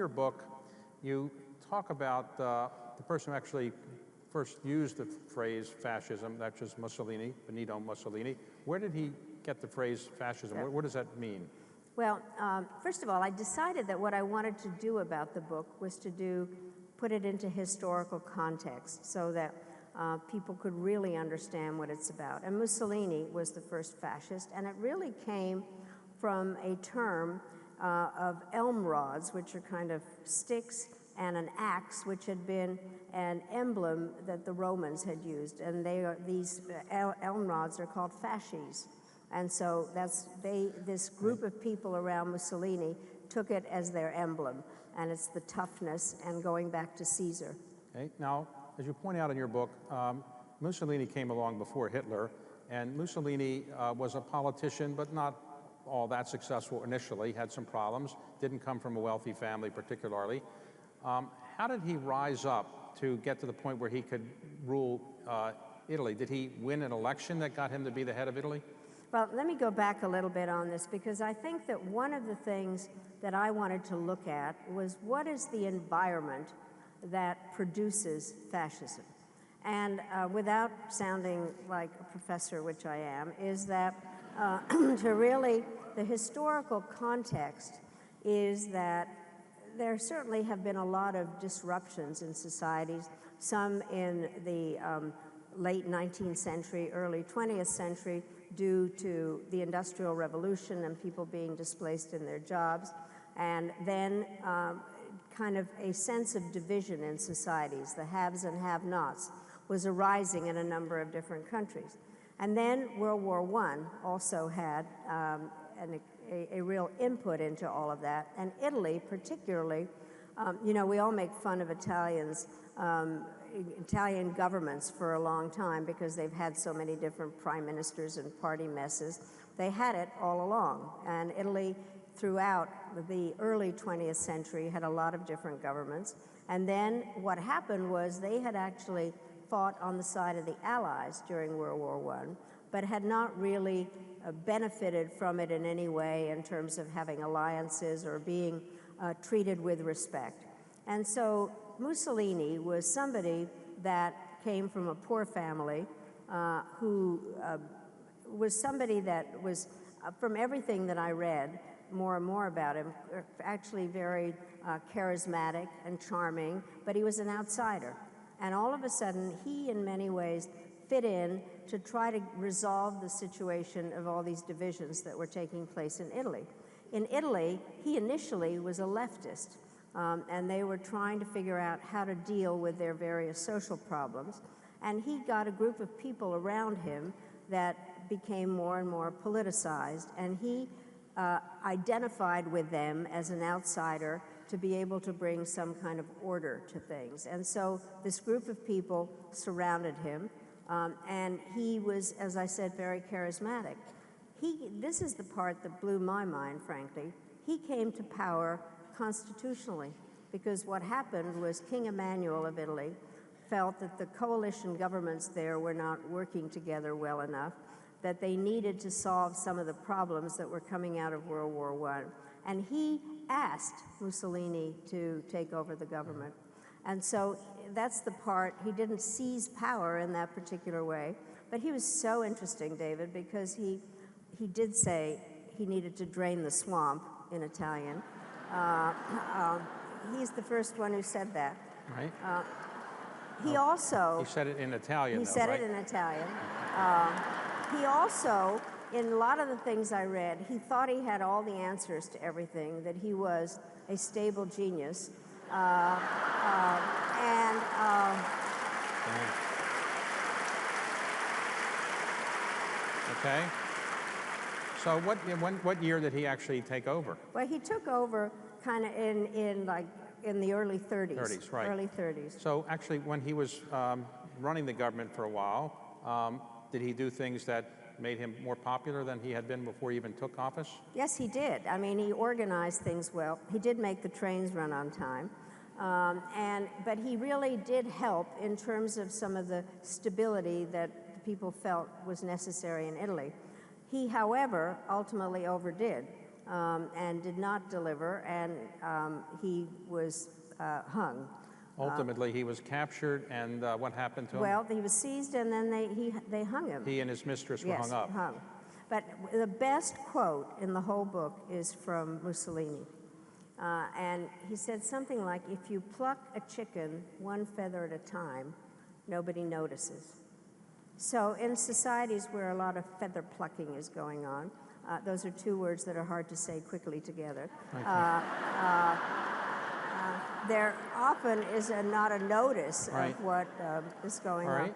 your book, you talk about the person who actually first used the phrase fascism, that's just Mussolini, Benito Mussolini. Where did he get the phrase fascism? Yeah. What does that mean? Well, first of all, I decided that what I wanted to do about the book was to put it into historical context so that people could really understand what it's about. And Mussolini was the first fascist, and it really came from a term of elm rods, which are kind of sticks, and an axe, which had been an emblem that the Romans had used. And these elm rods are called fasces. And so this group of people around Mussolini took it as their emblem, and it's the toughness and going back to Caesar. Okay. Now, as you point out in your book, Mussolini came along before Hitler, and Mussolini was a politician, but not all that successful initially, had some problems, didn't come from a wealthy family particularly. How did he rise up to get to the point where he could rule Italy? Did he win an election that got him to be the head of Italy? Well, let me go back a little bit on this, because I think that one of the things that I wanted to look at was what is the environment that produces fascism? And without sounding like a professor, which I am, is that the historical context is that there certainly have been a lot of disruptions in societies, some in the late 19th century, early 20th century, due to the Industrial Revolution and people being displaced in their jobs, and then kind of a sense of division in societies, the haves and have-nots, was arising in a number of different countries. And then World War I also had a real input into all of that, and Italy particularly. You know, we all make fun of Italian governments for a long time because they've had so many different prime ministers and party messes. They had it all along, and Italy throughout the early 20th century had a lot of different governments. And then what happened was they had actually fought on the side of the Allies during World War I, but had not really benefited from it in any way in terms of having alliances or being treated with respect. And so Mussolini was somebody that came from a poor family, who was somebody that was, from everything that I read more and more about him, actually very charismatic and charming, but he was an outsider. And all of a sudden, he in many ways fit in to try to resolve the situation of all these divisions that were taking place in Italy. In Italy, he initially was a leftist. And they were trying to figure out how to deal with their various social problems. And he got a group of people around him that became more and more politicized, and he identified with them as an outsider to be able to bring some kind of order to things. And so this group of people surrounded him, and he was, as I said, very charismatic. This is the part that blew my mind, frankly. He came to power constitutionally, because what happened was King Emmanuel of Italy felt that the coalition governments there were not working together well enough, that they needed to solve some of the problems that were coming out of World War I. And he asked Mussolini to take over the government. And so that's the part, he didn't seize power in that particular way, but he was so interesting, David, because he did say he needed to drain the swamp in Italian. He's the first one who said that. Right. He also... He said it in Italian, He though, said right? it in Italian. He also, in a lot of the things I read, he thought he had all the answers to everything, that he was a stable genius. Okay. So what year did he actually take over? Well, he took over kind of in the early 30s. 30s, right. Early 30s. So actually, when he was running the government for a while, did he do things that made him more popular than he had been before he even took office? Yes, he did. I mean, he organized things well. He did make the trains run on time. But he really did help in terms of some of the stability that people felt was necessary in Italy. He, however, ultimately overdid. and did not deliver, and he was hung. Ultimately, he was captured, and what happened to him? Well, he was seized, and then they hung him. He and his mistress were Yes, hung up. hung. But the best quote in the whole book is from Mussolini. And he said something like, if you pluck a chicken one feather at a time, nobody notices. So in societies where a lot of feather plucking is going on, those are two words that are hard to say quickly together. There often is not a notice Right. of what is going All on. right.